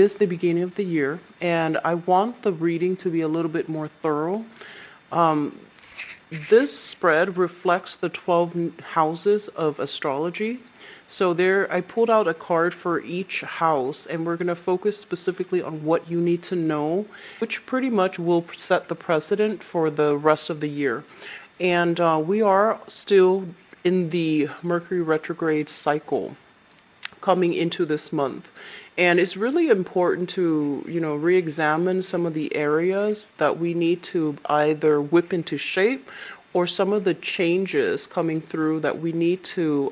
It is the beginning of the year, and I want the reading to be a little bit more thorough. This spread reflects the 12 houses of astrology. So there, I pulled out a card for each house, and we're going to focus specifically on what you need to know, which pretty much will set the precedent for the rest of the year. And we are still in the Mercury retrograde cycle coming into this month. And it's really important to, re-examine some of the areas that we need to either whip into shape or some of the changes coming through that we need to,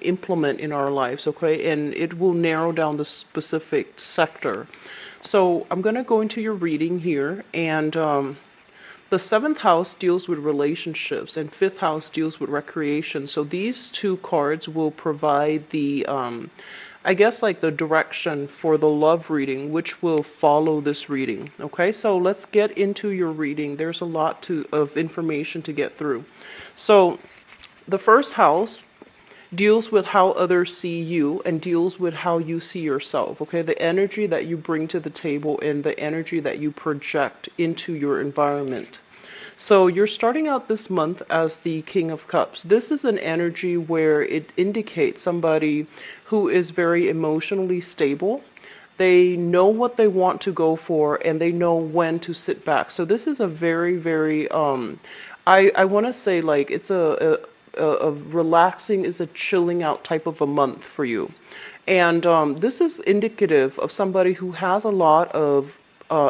implement in our lives, okay? And it will narrow down the specific sector. So I'm going to go into your reading here, and the seventh house deals with relationships, and fifth house deals with recreation. So these two cards will provide the, I guess, like the direction for the love reading, which will follow this reading. Okay, so let's get into your reading. There's a lot of information to get through. So the first house deals with how others see you and deals with how you see yourself, okay? The energy that you bring to the table and the energy that you project into your environment. So you're starting out this month as the King of Cups. This is an energy where it indicates somebody who is very emotionally stable. They know what they want to go for, and they know when to sit back. So this is a very, very, I want to say, like, it's a relaxing, is a chilling out type of a month for you. And this is indicative of somebody who has a lot of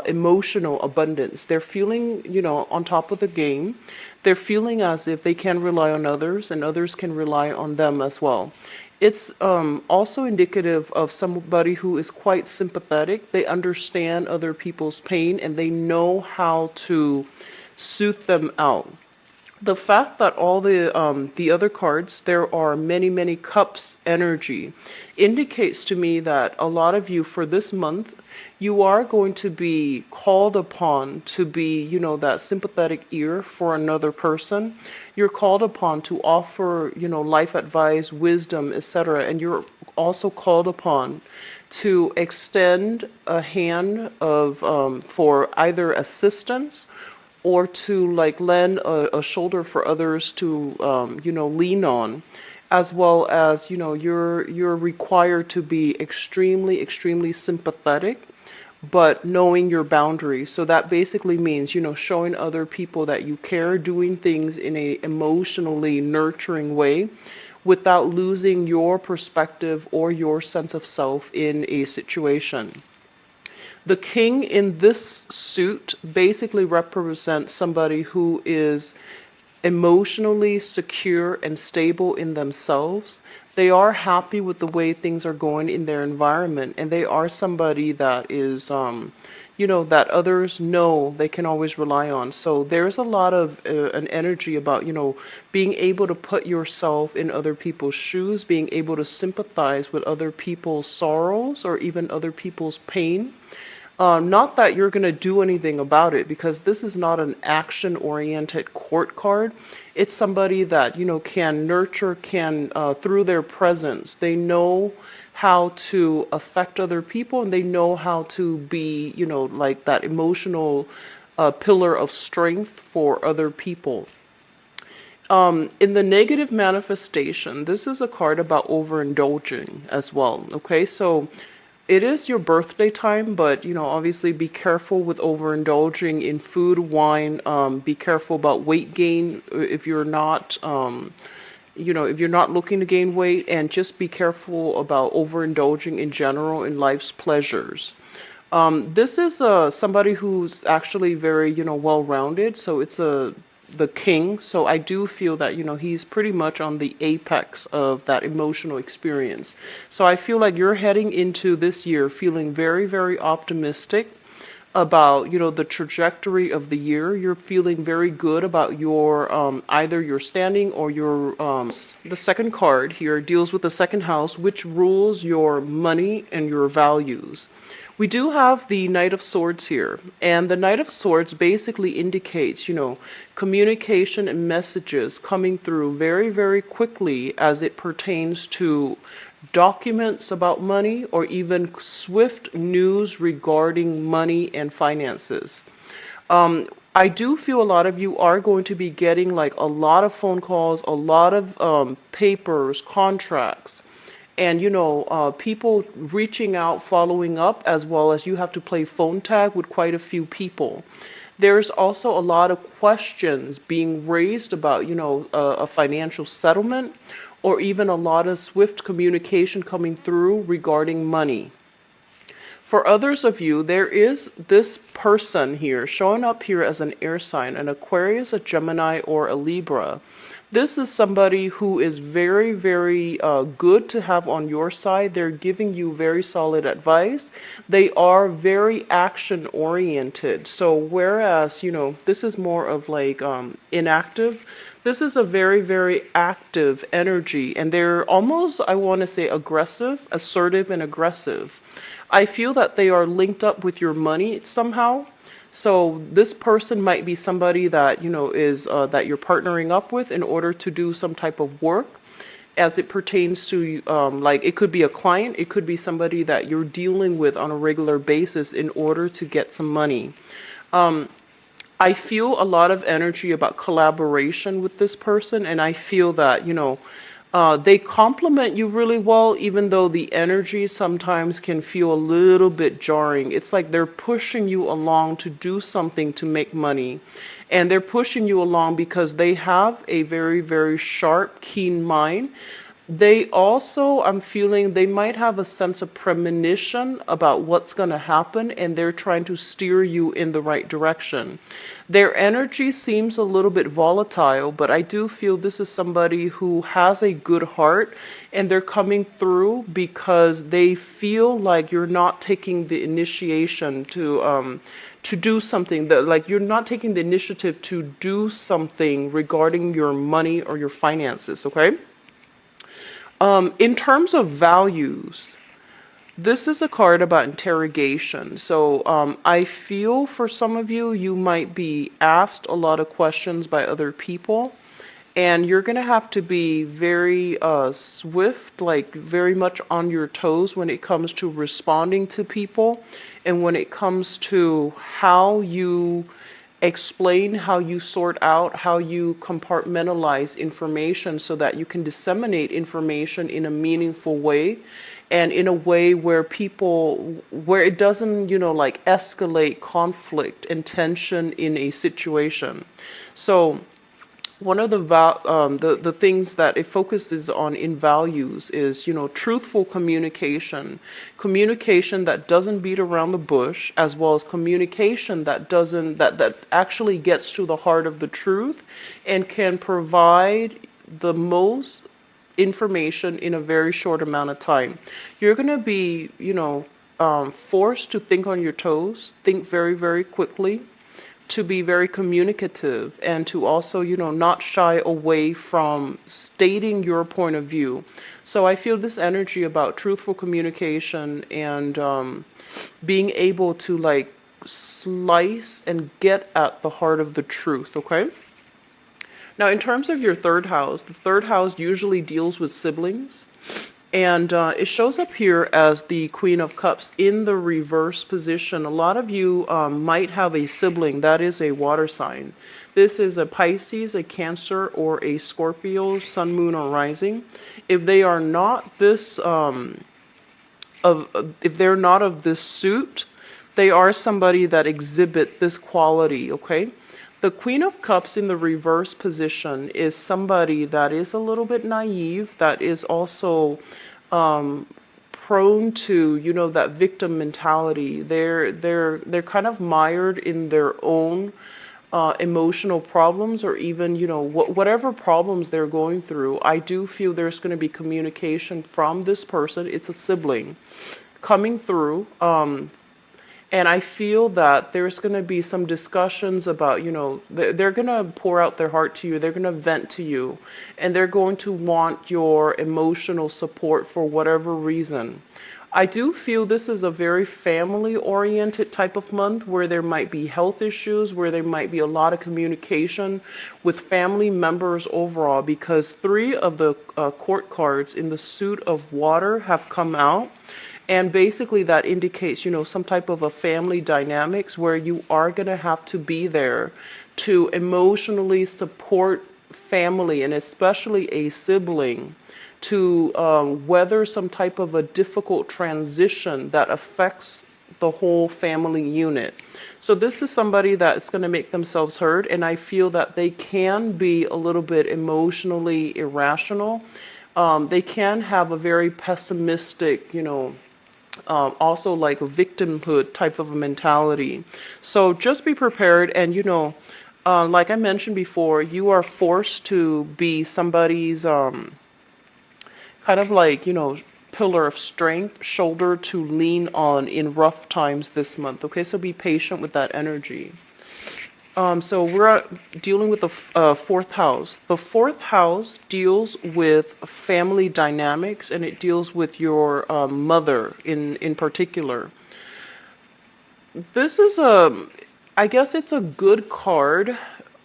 emotional abundance. They're feeling, on top of the game. They're feeling as if they can rely on others and others can rely on them as well. It's also indicative of somebody who is quite sympathetic. They understand other people's pain and they know how to soothe them out. The fact that all the other cards, there are many cups energy, indicates to me that a lot of you for this month, you are going to be called upon to be, that sympathetic ear for another person. You're called upon to offer, life advice, wisdom, etc. And you're also called upon to extend a hand of for either assistance or to like lend a shoulder for others to lean on, as well as you're required to be extremely sympathetic, but knowing your boundaries. So that basically means showing other people that you care, doing things in a emotionally nurturing way without losing your perspective or your sense of self in a situation. The king in this suit basically represents somebody who is emotionally secure and stable in themselves. They are happy with the way things are going in their environment, and they are somebody that is, that others know they can always rely on. So there's a lot of an energy about, being able to put yourself in other people's shoes, being able to sympathize with other people's sorrows or even other people's pain. Not that you're going to do anything about it, because this is not an action-oriented court card. It's somebody that, can nurture, can, through their presence, they know how to affect other people, and they know how to be, like that emotional pillar of strength for other people. In the negative manifestation, this is a card about overindulging as well. Okay, so it is your birthday time, but obviously be careful with overindulging in food, wine. Be careful about weight gain if you're not, if you're not looking to gain weight, and just be careful about overindulging in general in life's pleasures. This is somebody who's actually very, well-rounded. So it's the king. So I do feel that, he's pretty much on the apex of that emotional experience. So I feel like you're heading into this year feeling very optimistic about, the trajectory of the year. You're feeling very good about your, either your standing or your, the second card here deals with the second house, which rules your money and your values. We do have the Knight of Swords here, and the Knight of Swords basically indicates, communication and messages coming through very quickly as it pertains to documents about money, or even swift news regarding money and finances. I do feel a lot of you are going to be getting like a lot of phone calls, a lot of papers, contracts, and people reaching out, following up, as well as you have to play phone tag with quite a few people. There's also a lot of questions being raised about, a financial settlement, or even a lot of swift communication coming through regarding money. For others of you, there is this person here showing up here as an air sign, an Aquarius, a Gemini, or a Libra. This is somebody who is very, very good to have on your side. They're giving you very solid advice. They are very action oriented. So whereas, this is more of like inactive, this is a very, very active energy. And they're almost, I want to say, aggressive, assertive, and aggressive. I feel that they are linked up with your money somehow. So this person might be somebody that, is that you're partnering up with in order to do some type of work as it pertains to, like it could be a client, it could be somebody that you're dealing with on a regular basis in order to get some money. I feel a lot of energy about collaboration with this person, and I feel that, they complement you really well, even though the energy sometimes can feel a little bit jarring. It's like they're pushing you along to do something to make money. And they're pushing you along because they have a very, very sharp, keen mind. They also, I'm feeling, they might have a sense of premonition about what's going to happen, and they're trying to steer you in the right direction. Their energy seems a little bit volatile, but I do feel this is somebody who has a good heart, and they're coming through because they feel like you're not taking the initiation to do something, that like you're not taking the initiative to do something regarding your money or your finances, okay? In terms of values, this is a card about interrogation. So I feel for some of you, you might be asked a lot of questions by other people, and you're going to have to be very swift, like very much on your toes when it comes to responding to people, and when it comes to how you explain, how you sort out, how you compartmentalize information so that you can disseminate information in a meaningful way, and in a way where where it doesn't, like escalate conflict and tension in a situation. So one of the things that it focuses on in values is, truthful communication, communication that doesn't beat around the bush, as well as communication that that actually gets to the heart of the truth and can provide the most information in a very short amount of time. You're going to be, forced to think on your toes, think very, very quickly, to be very communicative, and to also, not shy away from stating your point of view. So I feel this energy about truthful communication and being able to like slice and get at the heart of the truth, okay? Now, in terms of your third house, the third house usually deals with siblings. And it shows up here as the Queen of Cups in the reverse position. A lot of you might have a sibling that is a water sign. This is a Pisces, a Cancer, or a Scorpio, Sun, Moon, or Rising. If they are not this, if they're not of this suit, they are somebody that exhibit this quality. Okay. The Queen of Cups in the reverse position is somebody that is a little bit naive, that is also prone to, that victim mentality. They're kind of mired in their own emotional problems, or even, whatever problems they're going through. I do feel there's going to be communication from this person. It's a sibling coming through. And I feel that there's going to be some discussions about, they're going to pour out their heart to you. They're going to vent to you. And they're going to want your emotional support for whatever reason. I do feel this is a very family-oriented type of month where there might be health issues, where there might be a lot of communication with family members overall, because three of the court cards in the suit of water have come out. And basically that indicates, some type of a family dynamics where you are going to have to be there to emotionally support family and especially a sibling to weather some type of a difficult transition that affects the whole family unit. So this is somebody that's going to make themselves heard, and I feel that they can be a little bit emotionally irrational. They can have a very pessimistic, also like a victimhood type of a mentality. So just be prepared, and like I mentioned before, you are forced to be somebody's kind of like, pillar of strength, shoulder to lean on in rough times this month. Okay, so be patient with that energy. So we're dealing with the fourth house. The fourth house deals with family dynamics, and it deals with your mother in particular. This is I guess it's a good card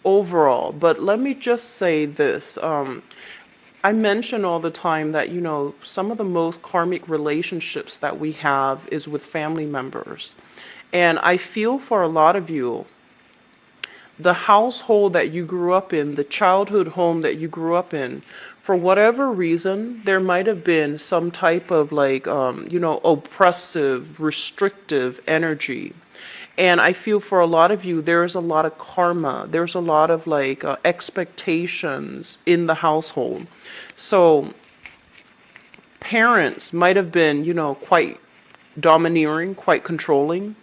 overall, but let me just say this. I mention all the time that, some of the most karmic relationships that we have is with family members. And I feel for a lot of you, the household that you grew up in, the childhood home that you grew up in, for whatever reason, there might have been some type of like, oppressive, restrictive energy. And I feel for a lot of you, there's a lot of karma. There's a lot of like expectations in the household. So parents might have been, quite domineering, quite controlling.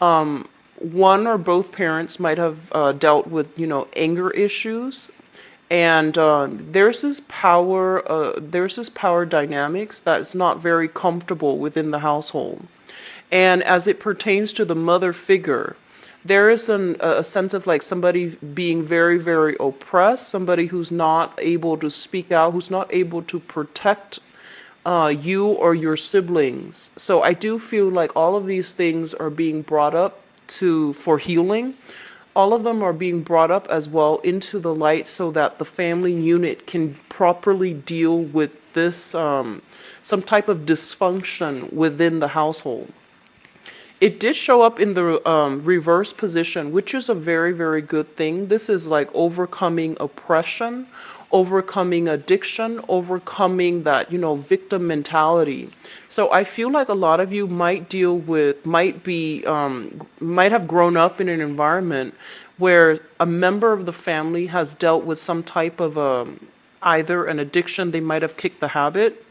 One or both parents might have dealt with, anger issues. And there's this power dynamics that's not very comfortable within the household. And as it pertains to the mother figure, there is a sense of like somebody being very, very oppressed, somebody who's not able to speak out, who's not able to protect you or your siblings. So I do feel like all of these things are being brought up for healing. All of them are being brought up as well into the light so that the family unit can properly deal with this, some type of dysfunction within the household. It did show up in the reverse position, which is a very, very good thing. This is like overcoming oppression, overcoming addiction, overcoming that, victim mentality. So I feel like a lot of you might have grown up in an environment where a member of the family has dealt with some type of either an addiction, they might have kicked the habit,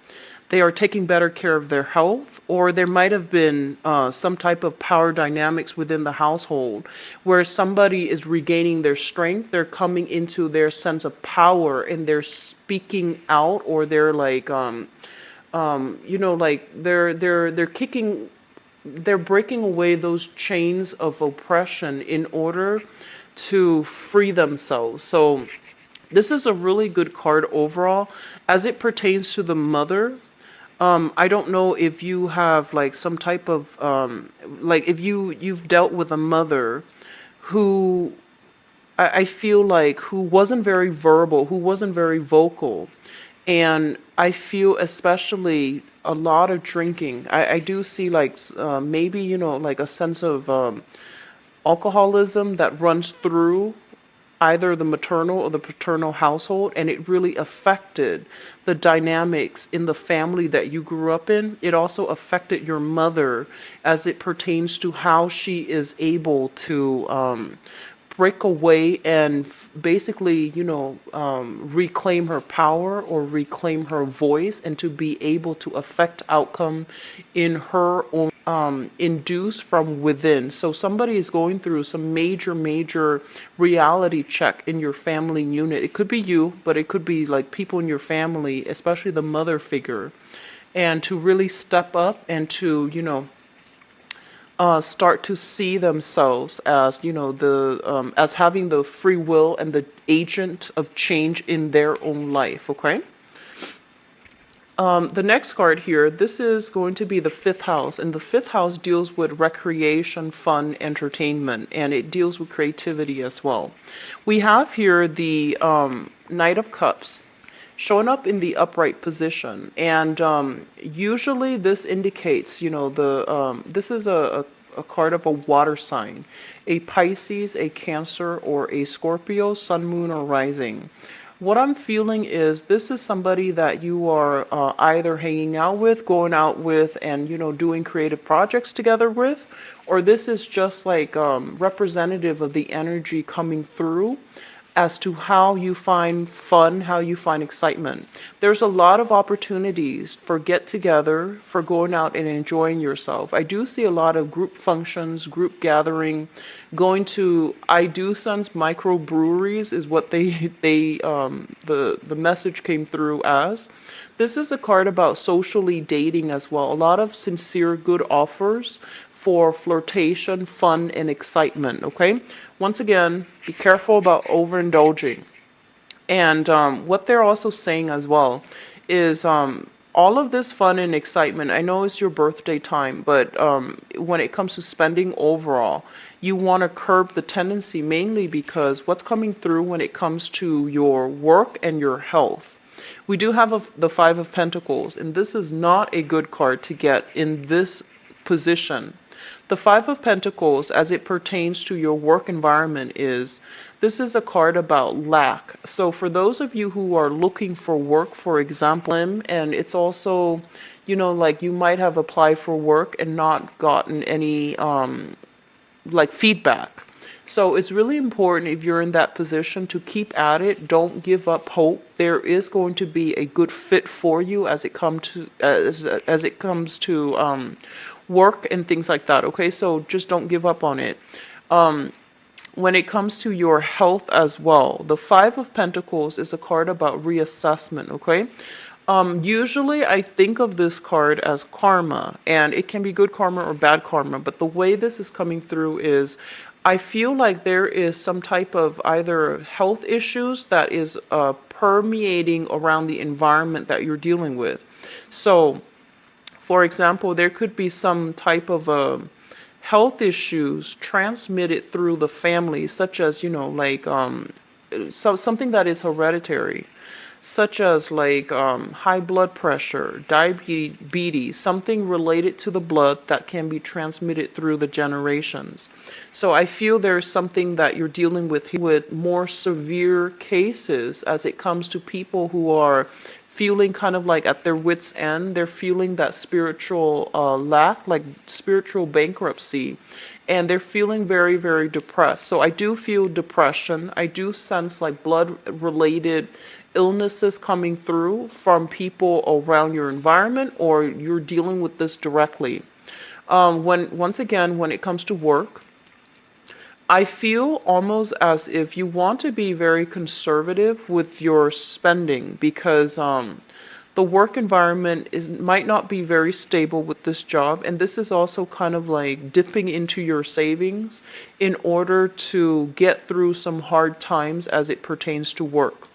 they are taking better care of their health, or there might have been some type of power dynamics within the household where somebody is regaining their strength, they're coming into their sense of power, and they're speaking out, or they're like, they're breaking away those chains of oppression in order to free themselves. So this is a really good card overall. As it pertains to the mother, I don't know if you have like some type of if you've dealt with a mother who I feel like who wasn't very verbal, who wasn't very vocal, and I feel especially a lot of drinking. I do see like maybe like a sense of alcoholism that runs through either the maternal or the paternal household, and it really affected the dynamics in the family that you grew up in. It also affected your mother as it pertains to how she is able to break away and basically, reclaim her power or reclaim her voice, and to be able to affect outcome in her own, induced from within. So somebody is going through some major reality check in your family unit. It could be you, but it could be like people in your family, especially the mother figure, and to really step up and to, start to see themselves as, as having the free will and the agent of change in their own life. Okay. The next card here, this is going to be the fifth house, and the fifth house deals with recreation, fun, entertainment, and it deals with creativity as well. We have here the Knight of Cups showing up in the upright position, and usually this indicates, this is a card of a water sign, a Pisces, a Cancer, or a Scorpio, Sun, Moon, or Rising. What I'm feeling is this is somebody that you are either hanging out with, going out with, and doing creative projects together with, or this is just like representative of the energy coming through as to how you find fun, how you find excitement. There's a lot of opportunities for get together, for going out and enjoying yourself. I do see a lot of group functions, group gathering, going to, I do sense microbreweries is what the message came through as. This is a card about socially dating as well. A lot of sincere good offers for flirtation, fun, and excitement, okay? Once again, be careful about overindulging. And what they're also saying as well is all of this fun and excitement, I know it's your birthday time, but when it comes to spending overall, you want to curb the tendency, mainly because what's coming through when it comes to your work and your health. We do have the Five of Pentacles, and this is not a good card to get in this position. The Five of Pentacles, as it pertains to your work environment, this is a card about lack. So for those of you who are looking for work, for example, and it's also, like you might have applied for work and not gotten any like feedback. So it's really important if you're in that position to keep at it. Don't give up hope. There is going to be a good fit for you as it comes to work and things like that. Okay, so just don't give up on it. When it comes to your health as well, the Five of Pentacles is a card about reassessment. Okay. Usually I think of this card as karma, and it can be good karma or bad karma, but the way this is coming through is I feel like there is some type of either health issues that is permeating around the environment that you're dealing with. So, for example, there could be some type of health issues transmitted through the family, such as, something that is hereditary, such as like high blood pressure, diabetes, something related to the blood that can be transmitted through the generations. So I feel there's something that you're dealing with more severe cases as it comes to people who are feeling kind of like at their wits' end. They're feeling that spiritual lack, like spiritual bankruptcy, and they're feeling very, very depressed. So I do feel depression. I do sense like blood-related illnesses coming through from people around your environment, or you're dealing with this directly. Once again, when it comes to work, I feel almost as if you want to be very conservative with your spending, because the work environment might not be very stable with this job, and this is also kind of like dipping into your savings in order to get through some hard times as it pertains to work.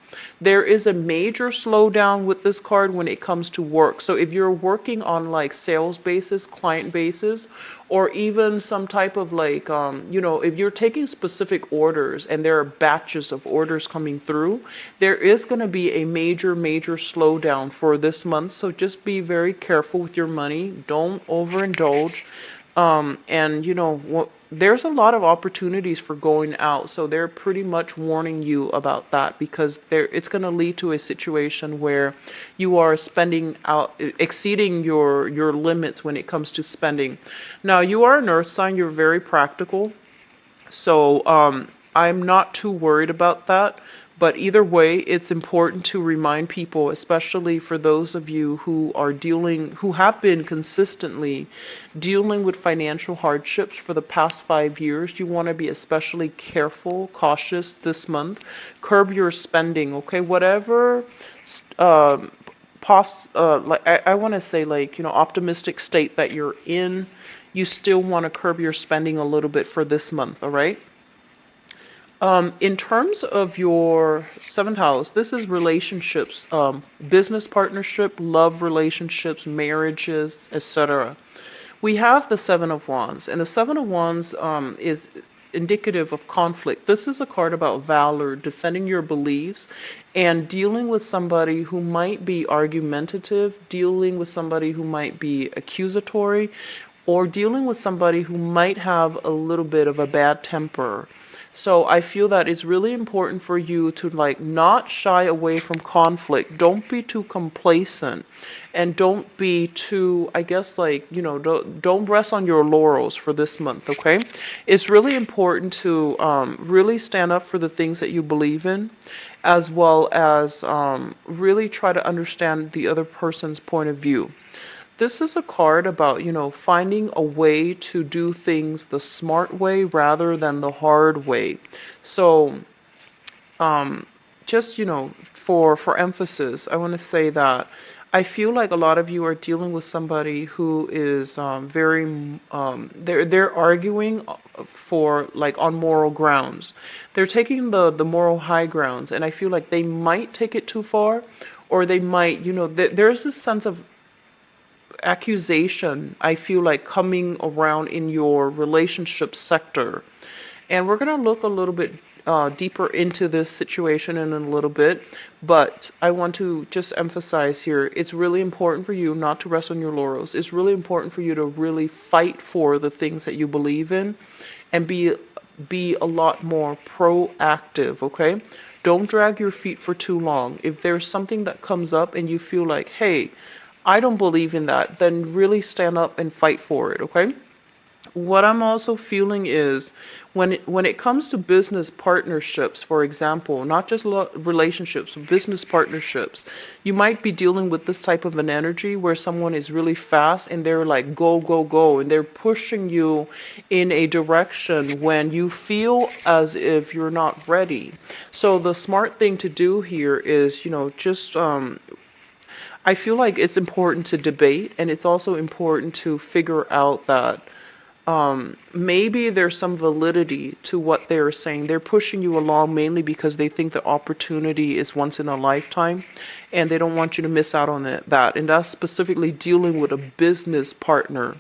There is a major slowdown with this card when it comes to work. So if you're working on like sales basis, client basis, or even some type of like, if you're taking specific orders and there are batches of orders coming through, there is going to be a major, major slowdown for this month. So just be very careful with your money. Don't overindulge. There's a lot of opportunities for going out, so they're pretty much warning you about that, because it's going to lead to a situation where you are spending out, exceeding your limits when it comes to spending. Now, you are an earth sign, you're very practical, so I'm not too worried about that. But either way, it's important to remind people, especially for those of you who have been consistently dealing with financial hardships for the past 5 years. You want to be especially careful, cautious this month. Curb your spending, okay? Whatever, I want to say, optimistic state that you're in, you still want to curb your spending a little bit for this month, all right? In terms of your seventh house, this is relationships, business partnership, love relationships, marriages, etc. We have the Seven of Wands, and the Seven of Wands is indicative of conflict. This is a card about valor, defending your beliefs, and dealing with somebody who might be argumentative, dealing with somebody who might be accusatory, or dealing with somebody who might have a little bit of a bad temper. So I feel that it's really important for you to like not shy away from conflict. Don't be too complacent, and don't be too, I guess, like, don't rest on your laurels for this month, okay? It's really important to really stand up for the things that you believe in, as well as really try to understand the other person's point of view. This is a card about, finding a way to do things the smart way rather than the hard way. So, just, for emphasis, I want to say that I feel like a lot of you are dealing with somebody who is they're arguing for like on moral grounds. They're taking the moral high grounds, and I feel like they might take it too far, or they might, there's this sense of accusation, I feel like, coming around in your relationship sector. And we're going to look a little bit deeper into this situation in a little bit. But I want to just emphasize here, it's really important for you not to rest on your laurels. It's really important for you to really fight for the things that you believe in, and be a lot more proactive, okay? Don't drag your feet for too long. If there's something that comes up and you feel like, hey, I don't believe in that, then really stand up and fight for it, okay? What I'm also feeling is when it comes to business partnerships, for example, not just relationships, business partnerships, you might be dealing with this type of an energy where someone is really fast and they're like, go, go, go, and they're pushing you in a direction when you feel as if you're not ready. So the smart thing to do here is, just I feel like it's important to debate, and it's also important to figure out that maybe there's some validity to what they're saying. They're pushing you along mainly because they think the opportunity is once in a lifetime, and they don't want you to miss out on that. And that's specifically dealing with a business partner.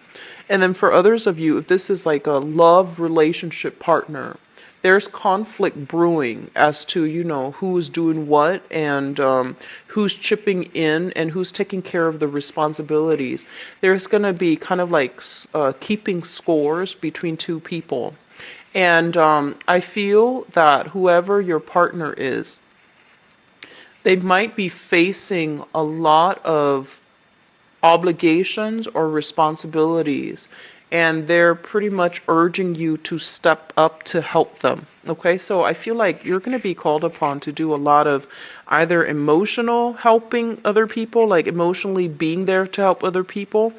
And then for others of you, if this is like a love relationship partner, there's conflict brewing as to, who's doing what, and who's chipping in and who's taking care of the responsibilities. There's going to be kind of like keeping scores between two people. And I feel that whoever your partner is, they might be facing a lot of obligations or responsibilities, and they're pretty much urging you to step up to help them. Okay, so I feel like you're going to be called upon to do a lot of either emotional helping other people, like emotionally being there to help other people,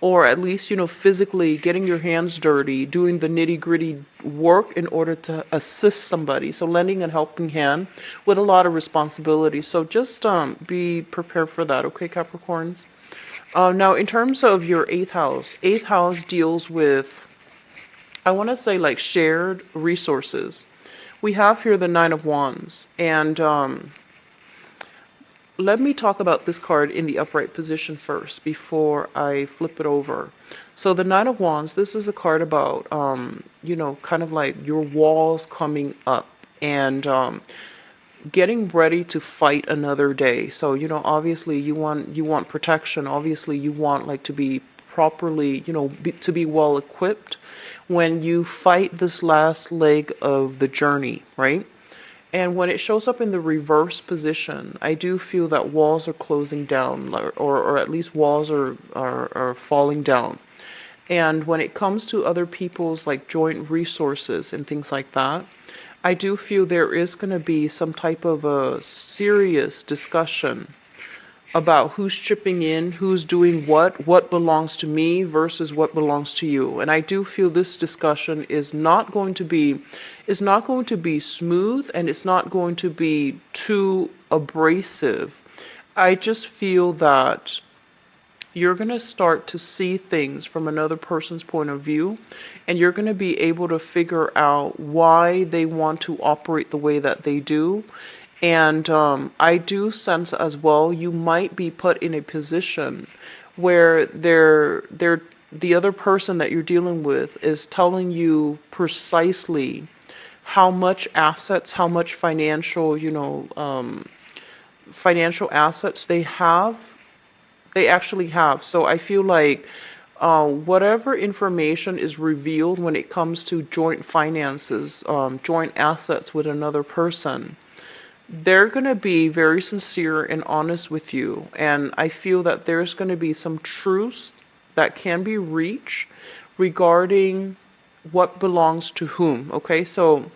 or at least, physically getting your hands dirty, doing the nitty-gritty work in order to assist somebody. So lending a helping hand with a lot of responsibility. So just be prepared for that, okay, Capricorns? Now, in terms of your eighth house deals with, I want to say, like shared resources. We have here the Nine of Wands, and let me talk about this card in the upright position first before I flip it over. So the Nine of Wands, this is a card about, kind of like your walls coming up, and getting ready to fight another day. So, obviously you want protection. Obviously you want like to be properly, to be well equipped when you fight this last leg of the journey, right? And when it shows up in the reverse position, I do feel that walls are closing down, or at least walls are falling down. And when it comes to other people's like joint resources and things like that, I do feel there is going to be some type of a serious discussion about who's chipping in, who's doing what belongs to me versus what belongs to you. And I do feel this discussion is not going to be smooth, and it's not going to be too abrasive. I just feel that you're going to start to see things from another person's point of view, and you're going to be able to figure out why they want to operate the way that they do. And I do sense as well, you might be put in a position where the other person that you're dealing with is telling you precisely how much assets, how much financial, financial assets they actually have. So I feel like whatever information is revealed when it comes to joint finances, joint assets with another person, they're going to be very sincere and honest with you. And I feel that there's going to be some truths that can be reached regarding what belongs to whom. Okay, so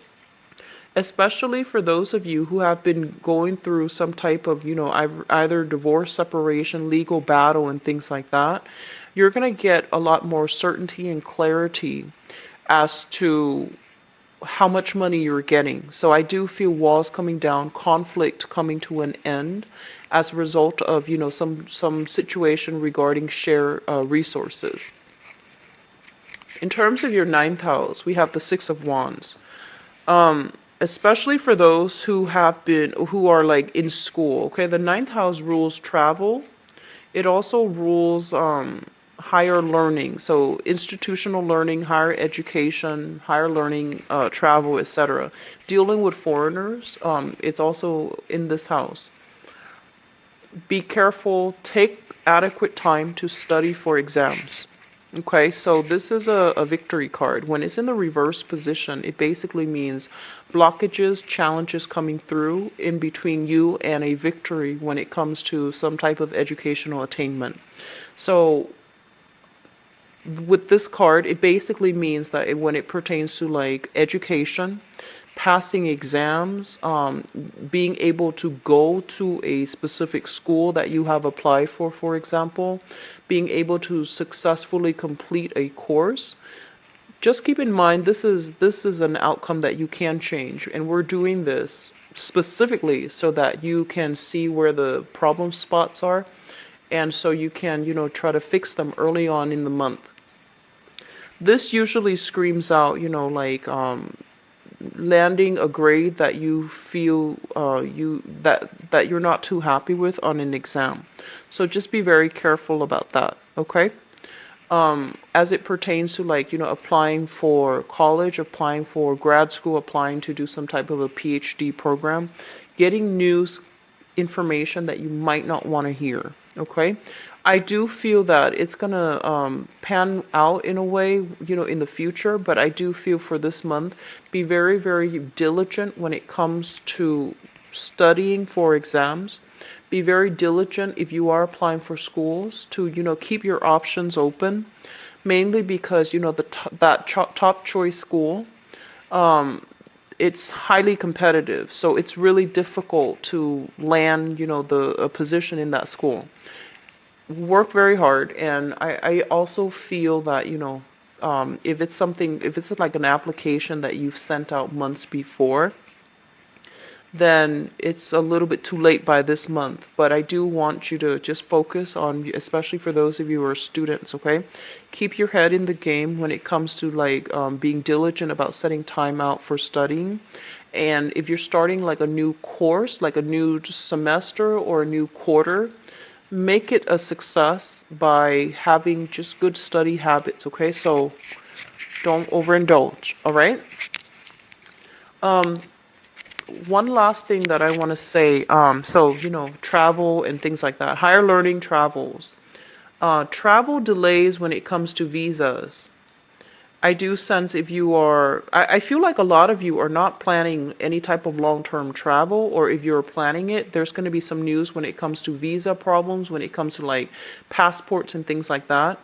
especially for those of you who have been going through some type of, either divorce, separation, legal battle, and things like that, you're going to get a lot more certainty and clarity as to how much money you're getting. So I do feel walls coming down, conflict coming to an end as a result of, some situation regarding share resources. In terms of your ninth house, we have the Six of Wands. Especially for those who are like in school. Okay, the ninth house rules travel. It also rules higher learning, so institutional learning, higher education, higher learning, travel, etc. Dealing with foreigners, it's also in this house. Be careful, take adequate time to study for exams. Okay, so this is a victory card. When it's in the reverse position, it basically means blockages, challenges coming through in between you and a victory when it comes to some type of educational attainment. So with this card, it basically means that when it pertains to like education, passing exams, being able to go to a specific school that you have applied for example, being able to successfully complete a course. Just keep in mind, this is an outcome that you can change, and we're doing this specifically so that you can see where the problem spots are, and so you can, try to fix them early on in the month. This usually screams out, landing a grade that you feel that you're not too happy with on an exam. So just be very careful about that, okay? As it pertains to applying for college, applying for grad school, applying to do some type of a PhD program, getting news information that you might not want to hear, okay? I do feel that it's going to pan out in a way, in the future, but I do feel for this month, be very, very diligent when it comes to studying for exams. Be very diligent if you are applying for schools to, keep your options open, mainly because, that top choice school, it's highly competitive. So it's really difficult to land, a position in that school. Work very hard, and I also feel that if it's like an application that you've sent out months before, then it's a little bit too late by this month. But I do want you to just focus on, especially for those of you who are students, okay? Keep your head in the game when it comes to being diligent about setting time out for studying. And if you're starting like a new course, like a new semester or a new quarter, make it a success by having just good study habits, okay? So don't overindulge, all right? One last thing that I want to say, travel and things like that, higher learning travels. Travel delays when it comes to visas. I do sense if you are, I feel like a lot of you are not planning any type of long-term travel, or if you're planning it, there's going to be some news when it comes to visa problems, when it comes to passports and things like that.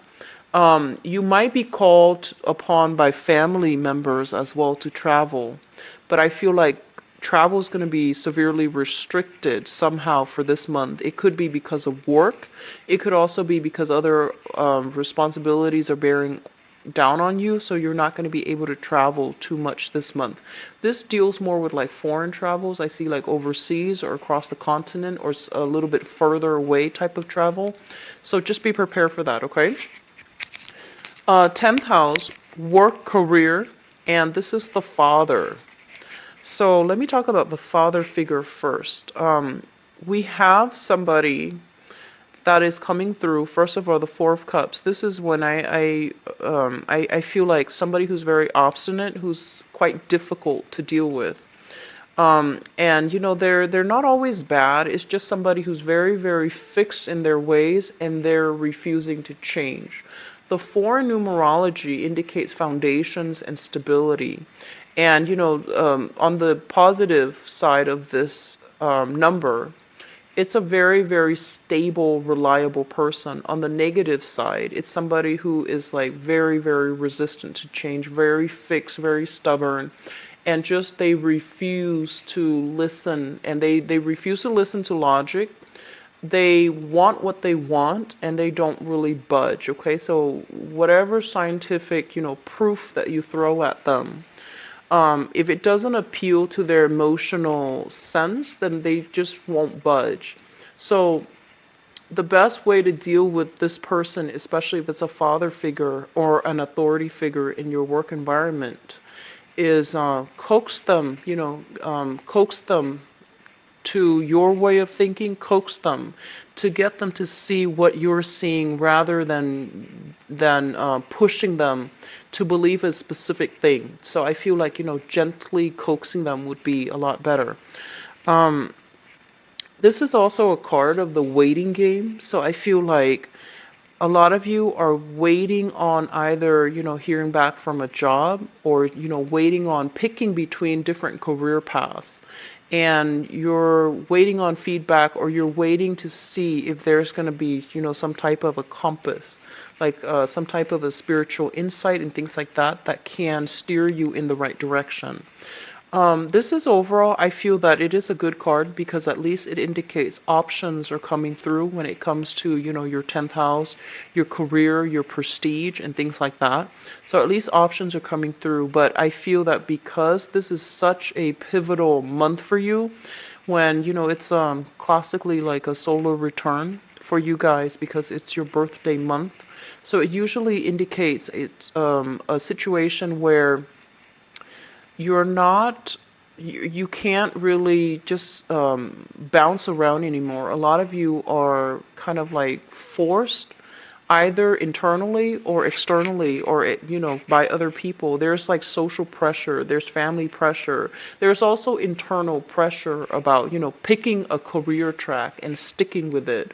You might be called upon by family members as well to travel, but I feel like travel is going to be severely restricted somehow for this month. It could be because of work. It could also be because other responsibilities are bearing down on you, so you're not going to be able to travel too much this month. This deals more with like foreign travels. I see like overseas or across the continent or a little bit further away type of travel. So just be prepared for that, okay? 10th house, work, career, and this is the father. So let me talk about the father figure first. We have somebody that is coming through. First of all, the Four of Cups. This is when I feel like somebody who's very obstinate, who's quite difficult to deal with. And you know, they're not always bad. It's just somebody who's very, very fixed in their ways and they're refusing to change. The four in numerology indicates foundations and stability. And you know, on the positive side of this number, it's a very, very stable, reliable person. On the negative side, it's somebody who is like very, very resistant to change, very fixed, very stubborn, and just they refuse to listen, and they refuse to listen to logic. They want what they want, and they don't really budge, okay? So whatever scientific, you know, proof that you throw at them, if it doesn't appeal to their emotional sense, then they just won't budge. So the best way to deal with this person, especially if it's a father figure or an authority figure in your work environment, is coax them, coax them to your way of thinking, coax them to get them to see what you're seeing rather than pushing them to believe a specific thing. So I feel like, gently coaxing them would be a lot better. This is also a card of the waiting game. So I feel like a lot of you are waiting on either, hearing back from a job or, waiting on picking between different career paths. And you're waiting on feedback, or you're waiting to see if there's going to be, some type of a compass, like some type of a spiritual insight and things like that, that can steer you in the right direction. This is overall, I feel that it is a good card because at least it indicates options are coming through when it comes to, your 10th house, your career, your prestige, and things like that. So at least options are coming through. But I feel that because this is such a pivotal month for you, when, it's classically like a solar return for you guys because it's your birthday month. So it usually indicates it's a situation where you're not, you can't really just bounce around anymore. A lot of you are kind of like forced either internally or externally or, by other people. There's like social pressure, there's family pressure. There's also internal pressure about, picking a career track and sticking with it.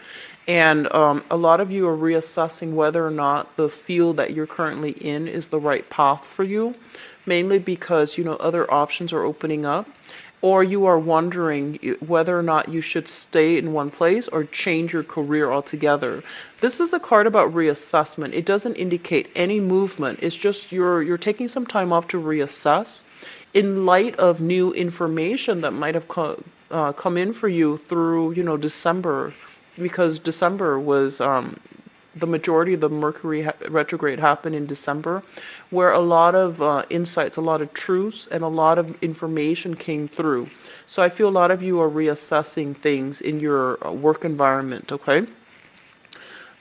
And a lot of you are reassessing whether or not the field that you're currently in is the right path for you. Mainly because, other options are opening up, or you are wondering whether or not you should stay in one place or change your career altogether. This is a card about reassessment. It doesn't indicate any movement. It's just you're taking some time off to reassess in light of new information that might have come in for you through, December, because December was the majority of the Mercury retrograde happened in December, where a lot of insights, a lot of truths, and a lot of information came through. So I feel a lot of you are reassessing things in your work environment, okay?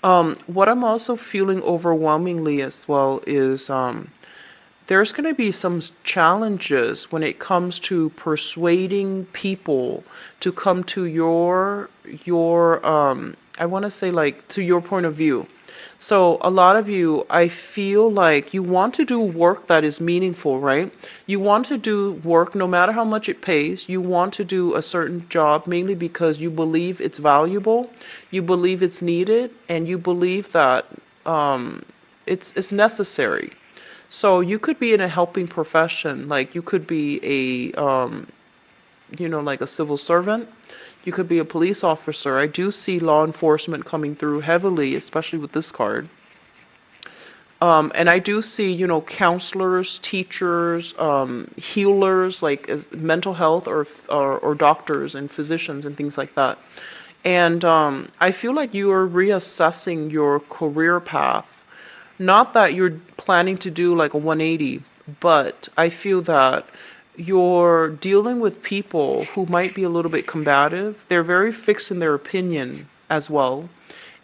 What I'm also feeling overwhelmingly as well is there's going to be some challenges when it comes to persuading people to come to your I want to say like to your point of view. So a lot of you, I feel like you want to do work that is meaningful, right? You want to do work no matter how much it pays. You want to do a certain job mainly because you believe it's valuable, you believe it's needed, and you believe that it's necessary. So you could be in a helping profession, like you could be like a civil servant. You could be a police officer. I do see law enforcement coming through heavily, especially with this card. And I do see, counselors, teachers, healers, like mental health or doctors and physicians and things like that. And I feel like you are reassessing your career path Not that you're planning to do like a 180, but I feel that you're dealing with people who might be a little bit combative. They're very fixed in their opinion as well,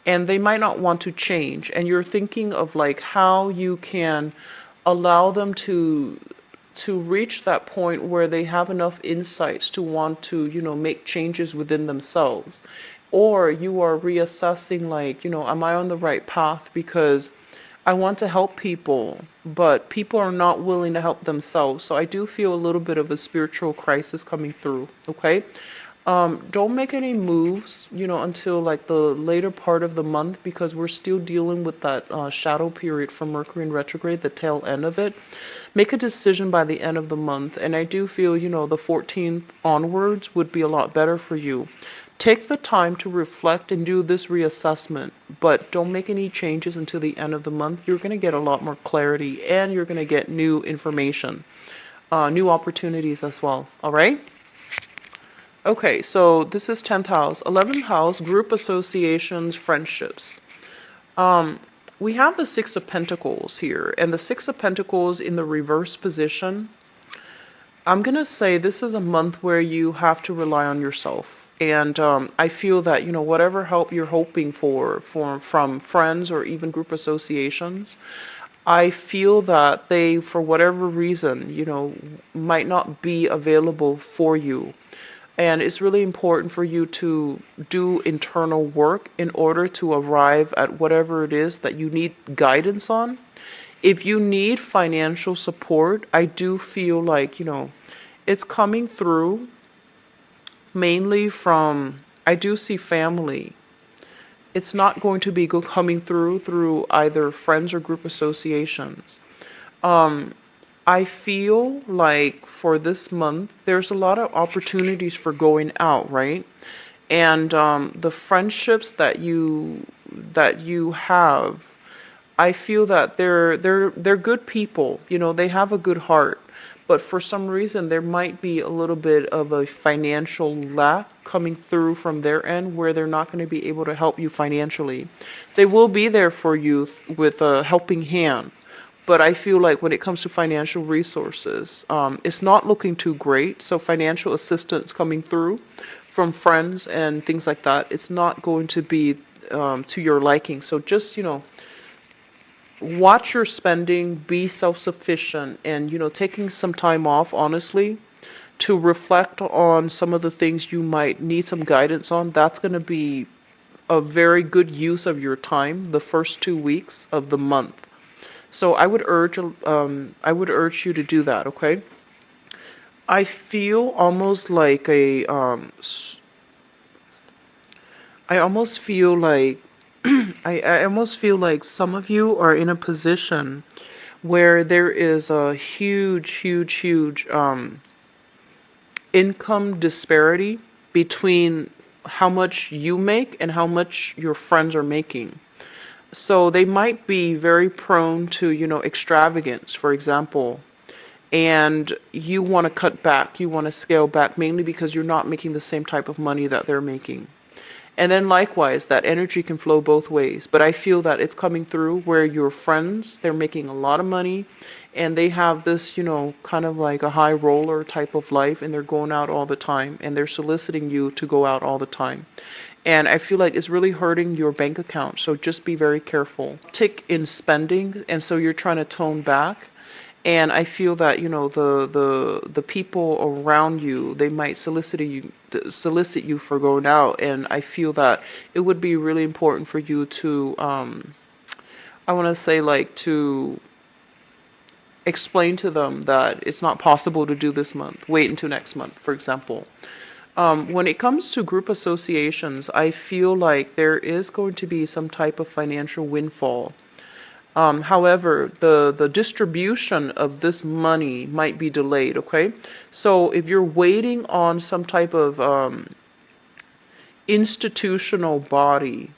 and they might not want to change. And you're thinking of like how you can allow them to reach that point where they have enough insights to want to, make changes within themselves. Or you are reassessing, like, am I on the right path? Because I want to help people, but people are not willing to help themselves. So I do feel a little bit of a spiritual crisis coming through, okay? Don't make any moves, until like the later part of the month, because we're still dealing with that shadow period from Mercury in retrograde, the tail end of it. Make a decision by the end of the month. And I do feel, the 14th onwards would be a lot better for you. Take the time to reflect and do this reassessment, but don't make any changes until the end of the month. You're going to get a lot more clarity, and you're going to get new information, new opportunities as well. All right? Okay, so this is 10th house. 11th house, group associations, friendships. We have the Six of Pentacles here, and the Six of Pentacles in the reverse position. I'm going to say this is a month where you have to rely on yourself. And I feel that, whatever help you're hoping for from friends or even group associations, I feel that they, for whatever reason, might not be available for you. And it's really important for you to do internal work in order to arrive at whatever it is that you need guidance on. If you need financial support, I do feel like, it's coming through mainly from, I do see family. It's not going to be coming through either friends or group associations. I feel like for this month, there's a lot of opportunities for going out, right? And the friendships that you have, I feel that they're good people. They have a good heart. But for some reason, there might be a little bit of a financial lack coming through from their end where they're not going to be able to help you financially. They will be there for you with a helping hand. But I feel like when it comes to financial resources, it's not looking too great. So financial assistance coming through from friends and things like that, it's not going to be to your liking. So just, watch your spending, be self-sufficient, and, taking some time off, honestly, to reflect on some of the things you might need some guidance on. That's going to be a very good use of your time the first 2 weeks of the month. So I would urge you to do that, okay? I feel almost like I almost feel like I almost feel like some of you are in a position where there is a huge income disparity between how much you make and how much your friends are making. So they might be very prone to, extravagance, for example, and you want to cut back, you want to scale back, mainly because you're not making the same type of money that they're making. And then likewise, that energy can flow both ways. But I feel that it's coming through where your friends, they're making a lot of money, and they have this, kind of like a high roller type of life, and they're going out all the time, and they're soliciting you to go out all the time. And I feel like it's really hurting your bank account. So just be very careful. Tick in spending, and so you're trying to tone back. And I feel that, the people around you, they might solicit you for going out. And I feel that it would be really important for you to, I want to say, like, to explain to them that it's not possible to do this month. Wait until next month, for example. When it comes to group associations, I feel like there is going to be some type of financial windfall. However, the distribution of this money might be delayed, okay? So if you're waiting on some type of institutional body,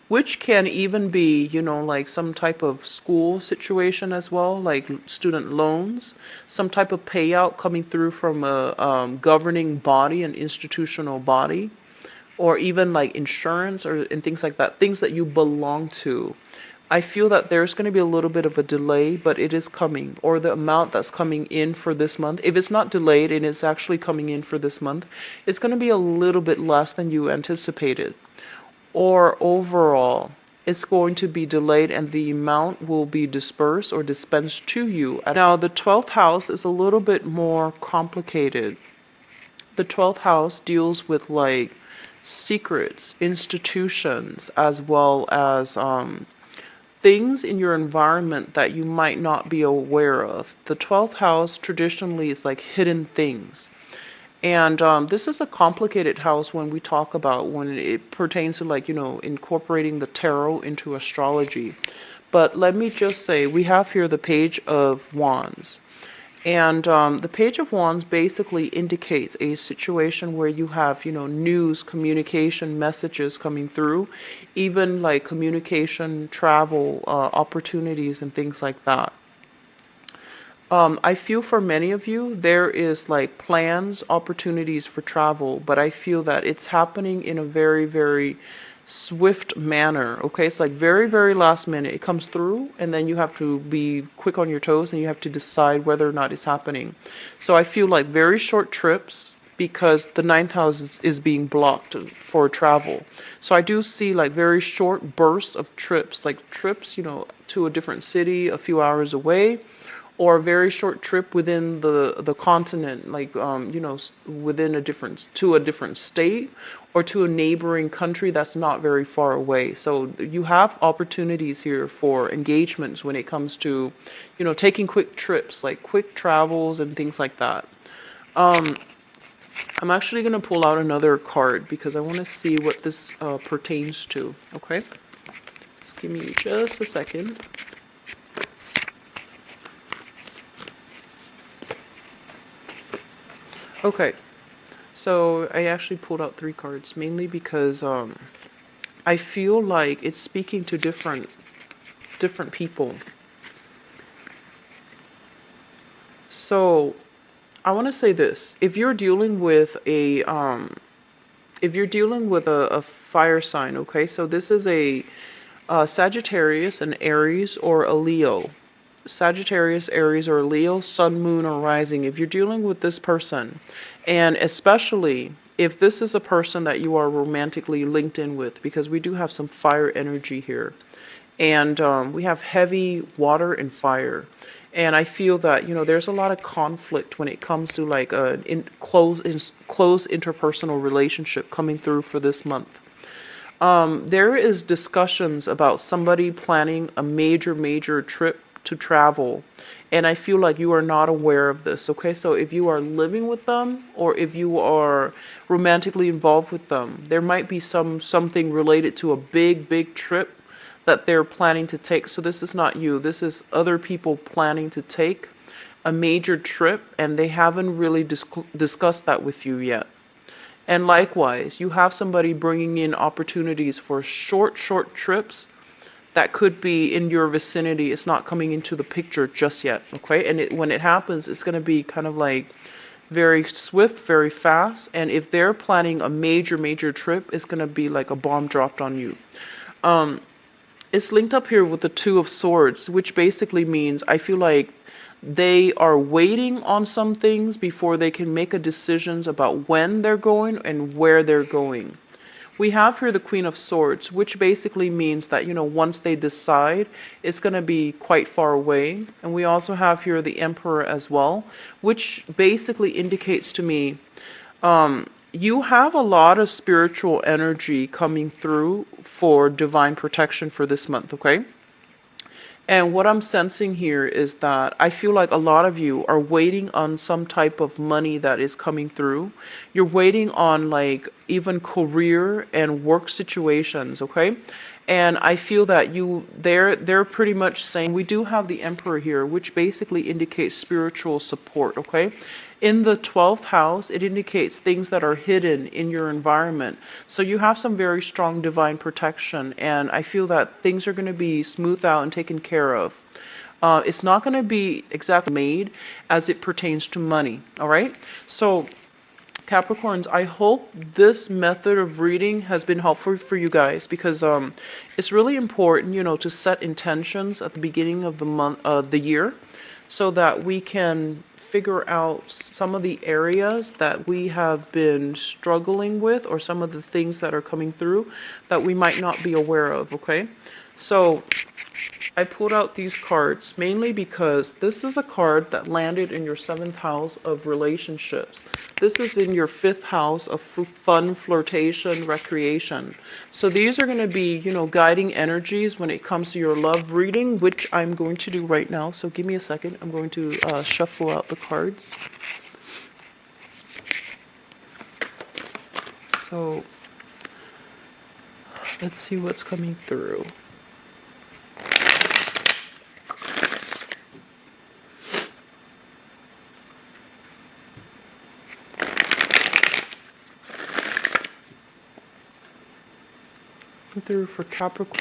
which can even be, like some type of school situation as well, like student loans, some type of payout coming through from a governing body, an institutional body, or even like insurance and things like that, things that you belong to. I feel that there's going to be a little bit of a delay, but it is coming, or the amount that's coming in for this month. If it's not delayed and it's actually coming in for this month, it's going to be a little bit less than you anticipated. Or overall, it's going to be delayed and the amount will be dispersed or dispensed to you. Now, the 12th house is a little bit more complicated. The 12th house deals with like secrets, institutions, as well as things in your environment that you might not be aware of. The 12th house traditionally is like hidden things. And this is a complicated house when we talk about when it pertains to like, incorporating the tarot into astrology. But let me just say, we have here the Page of Wands. And the Page of Wands basically indicates a situation where you have, news, communication, messages coming through, even like communication, travel, opportunities, and things like that. I feel for many of you, there is like plans, opportunities for travel, but I feel that it's happening in a very, very swift manner. Okay, it's like very, very last minute. It comes through, and then you have to be quick on your toes and you have to decide whether or not it's happening. So I feel like very short trips because the 9th house is being blocked for travel. So I do see like very short bursts of trips, like trips, to a different city a few hours away, or a very short trip within the continent, like within a different state, or to a neighboring country that's not very far away. So you have opportunities here for engagements when it comes to, taking quick trips, like quick travels and things like that. I'm actually going to pull out another card because I want to see what this pertains to. Okay, just give me just a second. Okay, so I actually pulled out 3 cards, mainly because I feel like it's speaking to different people. So I want to say this: if you're dealing with a fire sign, okay, so this is a Sagittarius, an Aries, or a Leo. Sagittarius, Aries, or Leo, Sun, Moon, or Rising. If you're dealing with this person, and especially if this is a person that you are romantically linked in with, because we do have some fire energy here, and we have heavy water and fire, and I feel that there's a lot of conflict when it comes to like a close interpersonal relationship coming through for this month. There is discussions about somebody planning a major trip to travel, and I feel like you are not aware of this. Okay, so if you are living with them or if you are romantically involved with them, there might be something related to a big trip that they're planning to take. So this is not you, this is other people planning to take a major trip, and they haven't really discussed that with you yet. And likewise, you have somebody bringing in opportunities for short trips that could be in your vicinity. It's not coming into the picture just yet, okay? And when it happens, it's going to be kind of like very swift, very fast. And if they're planning a major trip, it's going to be like a bomb dropped on you. It's linked up here with the 2 of Swords, which basically means I feel like they are waiting on some things before they can make a decisions about when they're going and where they're going. We have here the Queen of Swords, which basically means that, once they decide, it's going to be quite far away. And we also have here the Emperor as well, which basically indicates to me you have a lot of spiritual energy coming through for divine protection for this month, okay? And what I'm sensing here is that I feel like a lot of you are waiting on some type of money that is coming through. You're waiting on like even career and work situations, okay? And I feel that they're pretty much saying, we do have the Emperor here, which basically indicates spiritual support, okay? In the 12th house, it indicates things that are hidden in your environment. So you have some very strong divine protection, and I feel that things are going to be smoothed out and taken care of. It's not going to be exactly made as it pertains to money, all right? So Capricorns, I hope this method of reading has been helpful for you guys, because it's really important, to set intentions at the beginning of the month, the year, so that we can figure out some of the areas that we have been struggling with, or some of the things that are coming through that we might not be aware of, okay? So I pulled out these cards mainly because this is a card that landed in your 7th house of relationships. This is in your 5th house of fun, flirtation, recreation. So these are going to be, guiding energies when it comes to your love reading, which I'm going to do right now. So give me a second. I'm going to shuffle out the cards. So let's see what's coming through. Through for Capricorn.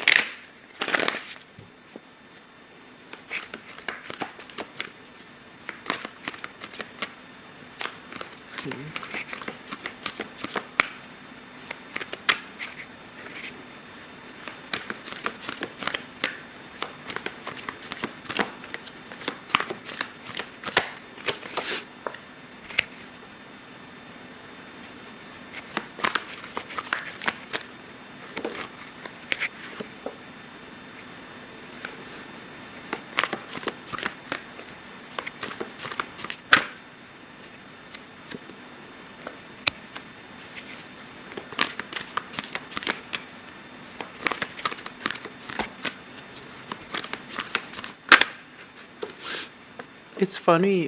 It's funny,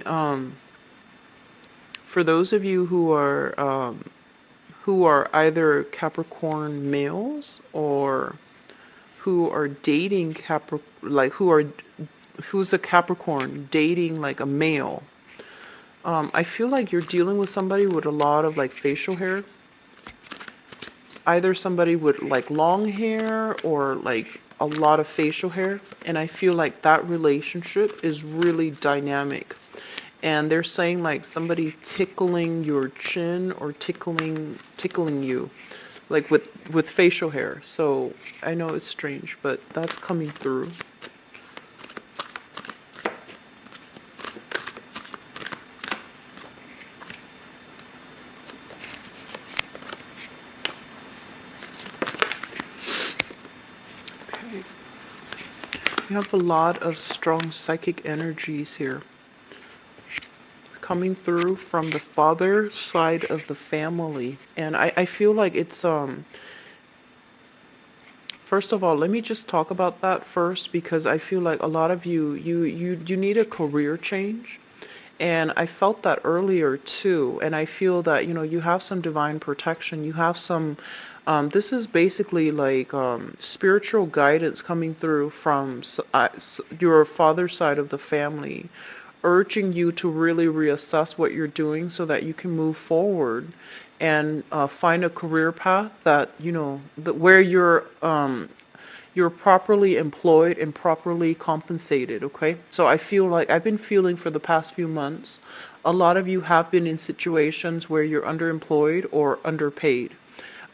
for those of you who are either Capricorn males, or who are dating who's a Capricorn dating like a male, I feel like you're dealing with somebody with a lot of like facial hair. It's either somebody with like long hair or like a lot of facial hair, and I feel like that relationship is really dynamic. And they're saying like somebody tickling your chin, or tickling you, like with facial hair. So I know it's strange, but that's coming through. We have a lot of strong psychic energies here coming through from the father side of the family. And I feel like it's first of all, let me just talk about that first, because I feel like a lot of you need a career change. And I felt that earlier too. And I feel that, you have some divine protection. You have some, this is basically like spiritual guidance coming through from your father's side of the family, urging you to really reassess what you're doing so that you can move forward and find a career path that, where you're properly employed and properly compensated, okay? So I feel like I've been feeling for the past few months, a lot of you have been in situations where you're underemployed or underpaid.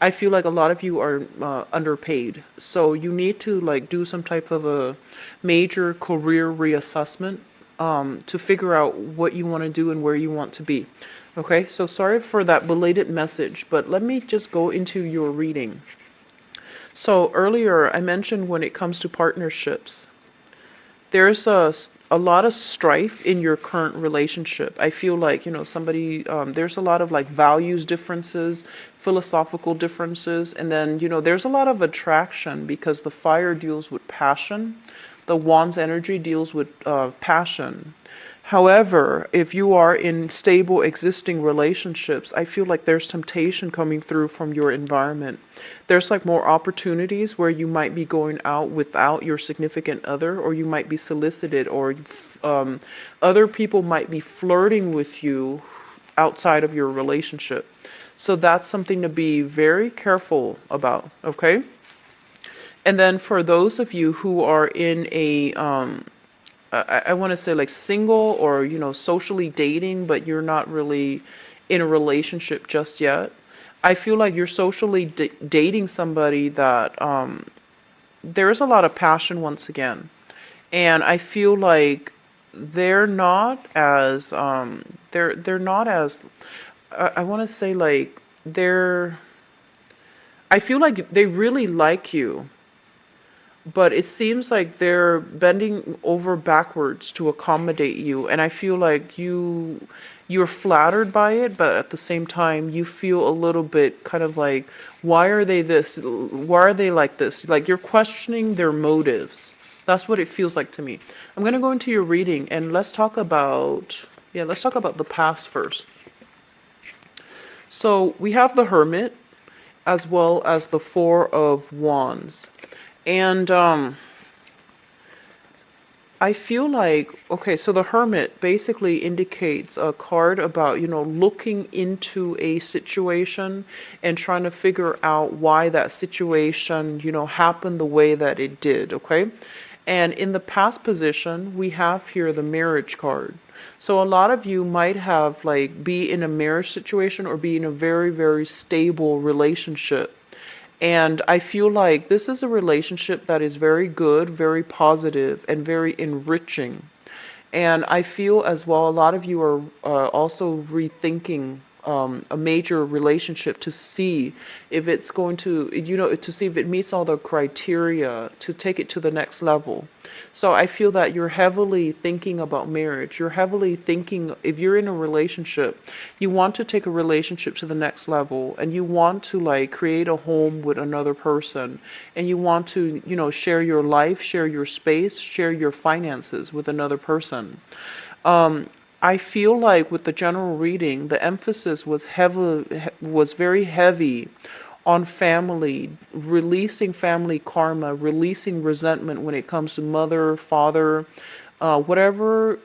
I feel like a lot of you are underpaid. So you need to like do some type of a major career reassessment to figure out what you want to do and where you want to be. Okay, so sorry for that belated message, but let me just go into your reading. So earlier I mentioned when it comes to partnerships, there's a lot of strife in your current relationship. I feel like, somebody, there's a lot of like values differences, philosophical differences, and then, there's a lot of attraction because the fire deals with passion. The wand's energy deals with passion. However, if you are in stable existing relationships, I feel like there's temptation coming through from your environment. There's like more opportunities where you might be going out without your significant other, or you might be solicited, or other people might be flirting with you outside of your relationship. So that's something to be very careful about, okay? And then for those of you who are in a I want to say like single, or socially dating, but you're not really in a relationship just yet. I feel like you're socially dating somebody that there's a lot of passion once again. And I feel like they're not as they're not as I want to say like they're I feel like they really like you, but it seems like they're bending over backwards to accommodate you, and I feel like you're flattered by it, but at the same time you feel a little bit kind of like, why are they this, why are they like this, like you're questioning their motives. That's what it feels like to me. I'm going to go into your reading and let's talk about, yeah, let's talk about the past first. So we have the Hermit as well as the Four of Wands. And I feel like, okay, so the Hermit basically indicates a card about, looking into a situation and trying to figure out why that situation, happened the way that it did, okay? And in the past position, we have here the Marriage card. So a lot of you might have like be in a marriage situation or be in a very, very stable relationship. And I feel like this is a relationship that is very good, very positive, and very enriching. And I feel as well, a lot of you are also rethinking a major relationship to see if it's going to, to see if it meets all the criteria to take it to the next level. So I feel that you're heavily thinking about marriage. You're heavily thinking, if you're in a relationship, you want to take a relationship to the next level and you want to like create a home with another person and you want to, share your life, share your space, share your finances with another person. I feel like with the general reading, the emphasis was very heavy on family, releasing family karma, releasing resentment when it comes to mother, father, whatever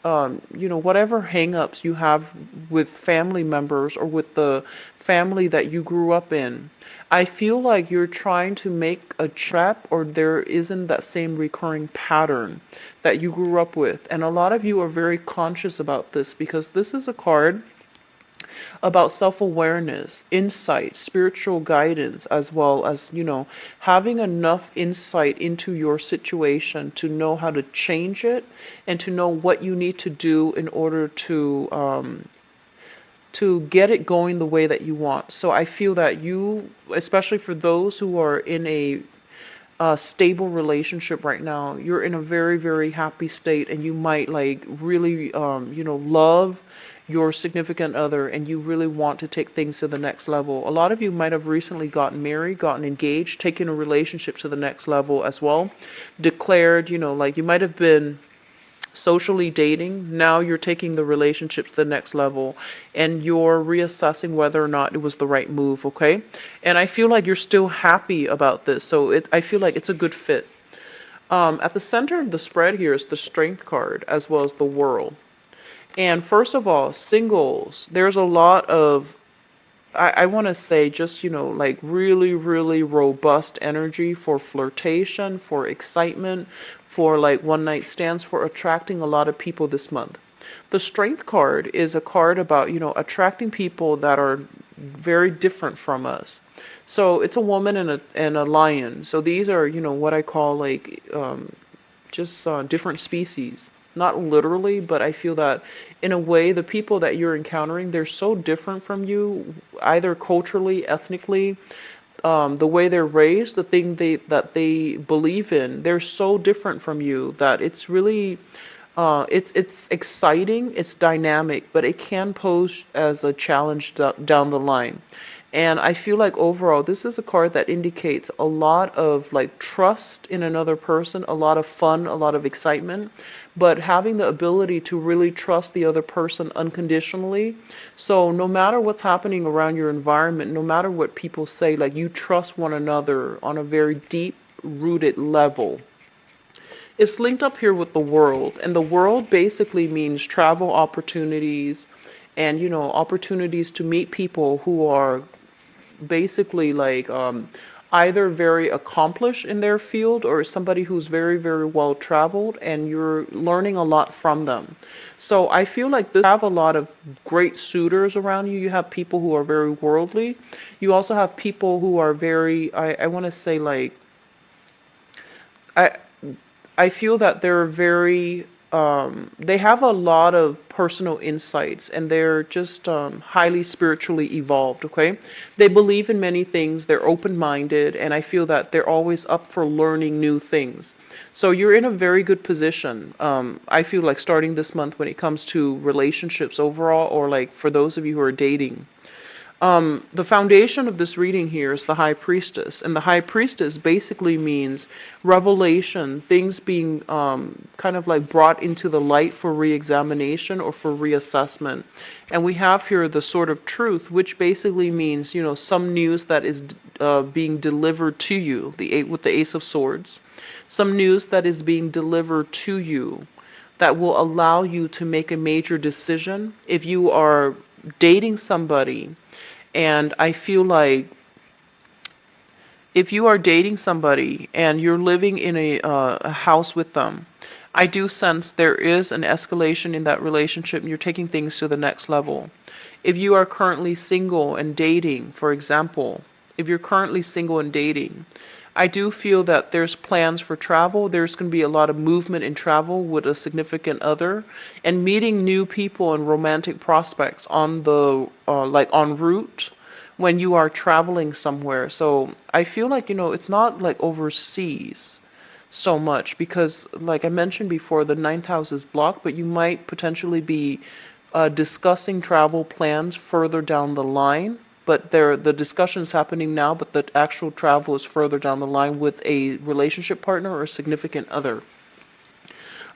whatever hangups you have with family members or with the family that you grew up in. I feel like you're trying to make a trap or there isn't that same recurring pattern that you grew up with. And a lot of you are very conscious about this because this is a card about self-awareness, insight, spiritual guidance, as well as, having enough insight into your situation to know how to change it and to know what you need to do in order to get it going the way that you want. So I feel that you, especially for those who are in a stable relationship right now, you're in a very, very happy state and you might like really, love your significant other and you really want to take things to the next level. A lot of you might have recently gotten married, gotten engaged, taken a relationship to the next level as well, declared, like you might have been socially dating. Now you're taking the relationship to the next level and you're reassessing whether or not it was the right move, okay? And I feel like you're still happy about this. So I feel like it's a good fit. At the center of the spread here is the Strength card as well as the World. And first of all, singles, there's a lot of, I want to say just, like really, really robust energy for flirtation, for excitement, for like one night stands, for attracting a lot of people this month. The Strength card is a card about, attracting people that are very different from us. So it's a woman and a lion. So these are, what I call like just different species. Not literally, but I feel that in a way, the people that you're encountering, they're so different from you, either culturally, ethnically, the way they're raised, the thing that they believe in, they're so different from you that it's really, it's exciting, it's dynamic, but it can pose as a challenge down the line. And I feel like overall, this is a card that indicates a lot of like trust in another person, a lot of fun, a lot of excitement, but having the ability to really trust the other person unconditionally. So no matter what's happening around your environment, no matter what people say, like you trust one another on a very deep rooted level. It's linked up here with the World, and the World basically means travel opportunities and, opportunities to meet people who are basically like either very accomplished in their field or somebody who's very, very well traveled, and you're learning a lot from them. So I feel like this, you have a lot of great suitors around you. You have people who are very worldly. You also have people who are very, I want to say like, I I feel that they're very, they have a lot of personal insights, and they're just highly spiritually evolved, okay? They believe in many things, they're open-minded, and I feel that they're always up for learning new things. So you're in a very good position. I feel like starting this month when it comes to relationships overall, or like for those of you who are dating. The foundation of this reading here is the High Priestess, and the High Priestess basically means revelation, things being kind of like brought into the light for re-examination or for reassessment. And we have here the Sword of Truth, which basically means, you know, some news that is being delivered to you, with the Ace of Swords, some news that is being delivered to you that will allow you to make a major decision. If you are dating somebody, and I feel like if you are dating somebody and you're living in a house with them, I do sense there is an escalation in that relationship and you're taking things to the next level. If you are currently single and dating, for example, if you're currently single and dating, I do feel that there's plans for travel. There's going to be a lot of movement in travel with a significant other, and meeting new people and romantic prospects on the like en route when you are traveling somewhere. So I feel like, you know, it's not like overseas so much because, like I mentioned before, the ninth house is blocked, but you might potentially be discussing travel plans further down the line. But the discussion is happening now, but the actual travel is further down the line with a relationship partner or a significant other.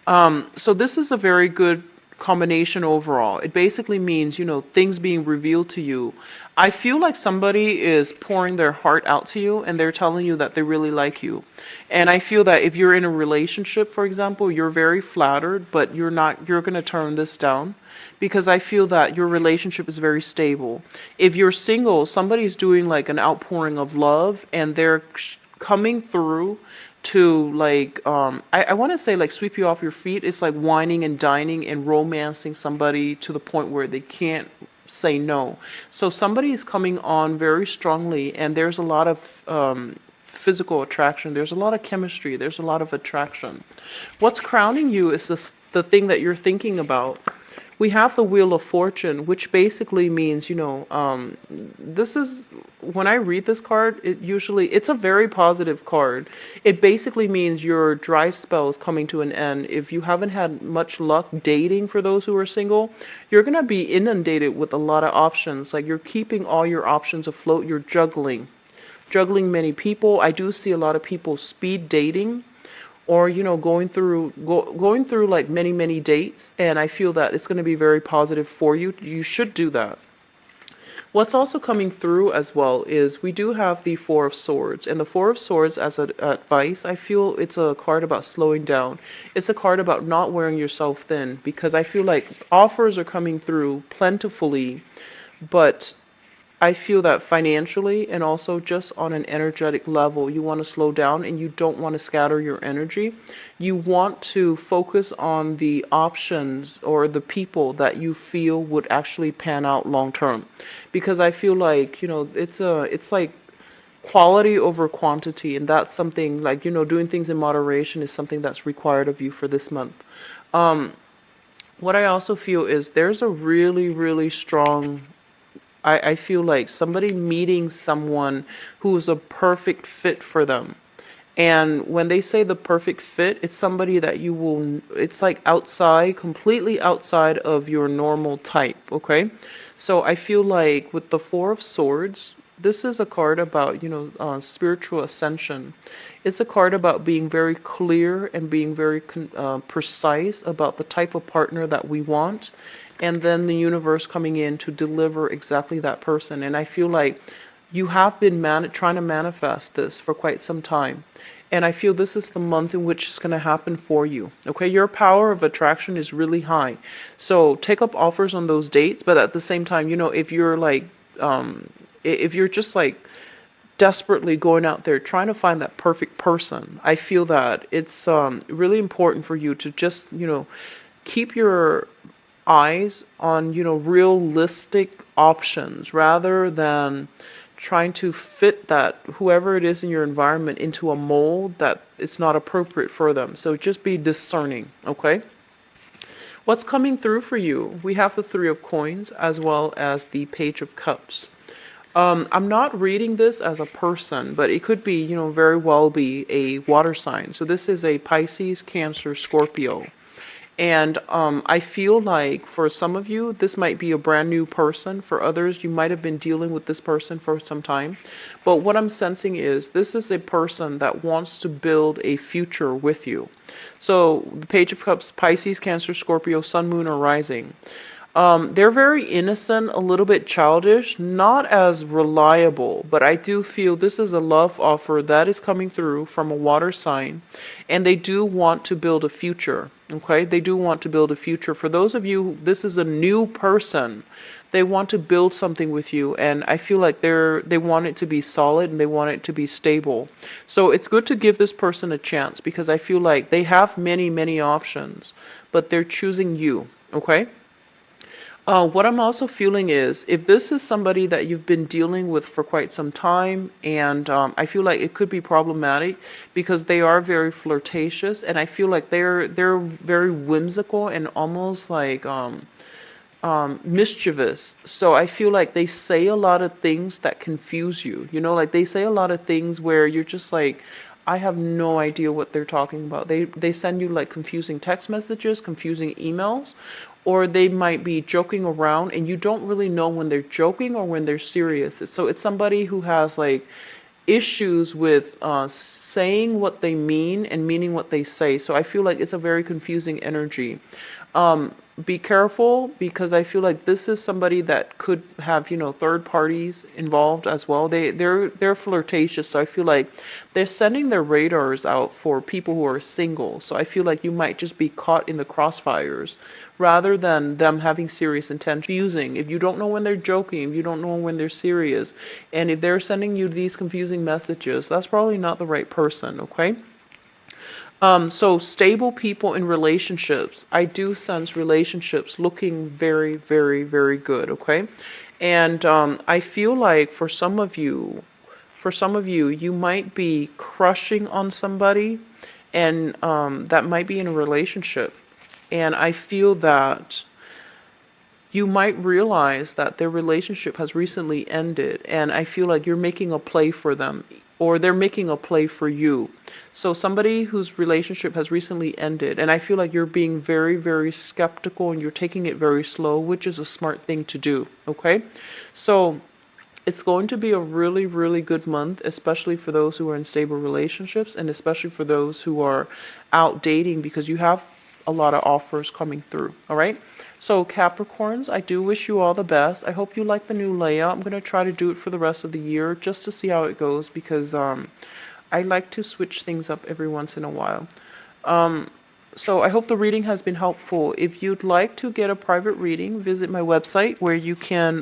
So this is a very good combination overall. It basically means, you know, things being revealed to you. I feel like somebody is pouring their heart out to you and they're telling you that they really like you. And I feel that if you're in a relationship, for example, you're very flattered, but you're going to turn this down because I feel that your relationship is very stable. If you're single, somebody's doing like an outpouring of love and they're coming through to like I want to say like sweep you off your feet. It's like whining and dining and romancing somebody to the point where they can't say no. So somebody is coming on very strongly, and there's a lot of physical attraction, there's a lot of chemistry, there's a lot of attraction. What's crowning you is the thing that you're thinking about. We have the Wheel of Fortune, which basically means, you know, this is, when I read this card, it's a very positive card. It basically means your dry spell is coming to an end. If you haven't had much luck dating, for those who are single, you're going to be inundated with a lot of options. Like, you're keeping all your options afloat. You're juggling many people. I do see a lot of people speed dating, or, you know, going through like many dates, and I feel that it's going to be very positive for you. You should do that. What's also coming through as well is we do have the Four of Swords, and the Four of Swords as advice, I feel it's a card about slowing down. It's a card about not wearing yourself thin, because I feel like offers are coming through plentifully, but I feel that financially and also just on an energetic level, you want to slow down and you don't want to scatter your energy. You want to focus on the options or the people that you feel would actually pan out long term. Because I feel like, you know, it's like quality over quantity, and that's something like, you know, doing things in moderation is something that's required of you for this month. What I also feel is there's a really strong, I feel like somebody meeting someone who's a perfect fit for them. And when they say the perfect fit, it's somebody that it's like outside, completely outside of your normal type, okay? So I feel like with the Four of Swords, this is a card about, you know, spiritual ascension. It's a card about being very clear and being very precise about the type of partner that we want, and then the universe coming in to deliver exactly that person. And I feel like you have been trying to manifest this for quite some time. And I feel this is the month in which it's going to happen for you. Okay, your power of attraction is really high. So take up offers on those dates, but at the same time, you know, if you're like, if you're just like desperately going out there trying to find that perfect person. I feel that it's really important for you to just, keep your eyes on, realistic options rather than trying to fit that whoever it is in your environment into a mold that it's not appropriate for them. So just be discerning, okay? What's coming through for you? We have the Three of Coins as well as the Page of Cups. I'm not reading this as a person, but it could be, very well be a water sign. So this is a Pisces, Cancer, Scorpio. And I feel like for some of you, this might be a brand new person. For others, you might have been dealing with this person for some time. But what I'm sensing is this is a person that wants to build a future with you. So the Page of Cups, Pisces, Cancer, Scorpio, Sun, Moon, or Rising. They're very innocent, a little bit childish, not as reliable, but I do feel this is a love offer that is coming through from a water sign, and they do want to build a future, okay? They do want to build a future. For those of you, this is a new person. They want to build something with you, and I feel like they want it to be solid and they want it to be stable. So it's good to give this person a chance because I feel like they have many, many options, but they're choosing you, okay? What I'm also feeling is if this is somebody that you've been dealing with for quite some time, and I feel like it could be problematic because they are very flirtatious, and I feel like they're very whimsical and almost like mischievous. So I feel like they say a lot of things that confuse you. Like they say a lot of things where you're just like, I have no idea what they're talking about. They send you like confusing text messages, confusing emails, or they might be joking around and you don't really know when they're joking or when they're serious. So it's somebody who has like issues with saying what they mean and meaning what they say. So I feel like it's a very confusing energy. Be careful because I feel like this is somebody that could have, third parties involved as well. They're flirtatious, so I feel like they're sending their radars out for people who are single. So I feel like you might just be caught in the crossfires rather than them having serious intention. Confusing. If you don't know when they're joking, if you don't know when they're serious, and if they're sending you these confusing messages, that's probably not the right person, okay? So stable people in relationships. I do sense relationships looking very, very, very good, okay? And I feel like for some of you, you might be crushing on somebody, and that might be in a relationship. And I feel that you might realize that their relationship has recently ended, and I feel like you're making a play for them, or they're making a play for you. So somebody whose relationship has recently ended, and I feel like you're being very, very skeptical and you're taking it very slow, which is a smart thing to do, okay? So it's going to be a really, really good month, especially for those who are in stable relationships and especially for those who are out dating because you have a lot of offers coming through, all right? So Capricorns, I do wish you all the best. I hope you like the new layout. I'm going to try to do it for the rest of the year just to see how it goes because I like to switch things up every once in a while. So I hope the reading has been helpful. If you'd like to get a private reading, visit my website where you can,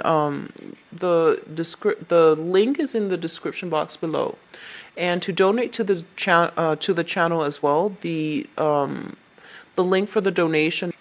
the link is in the description box below. And to donate to the channel as well, the link for the donation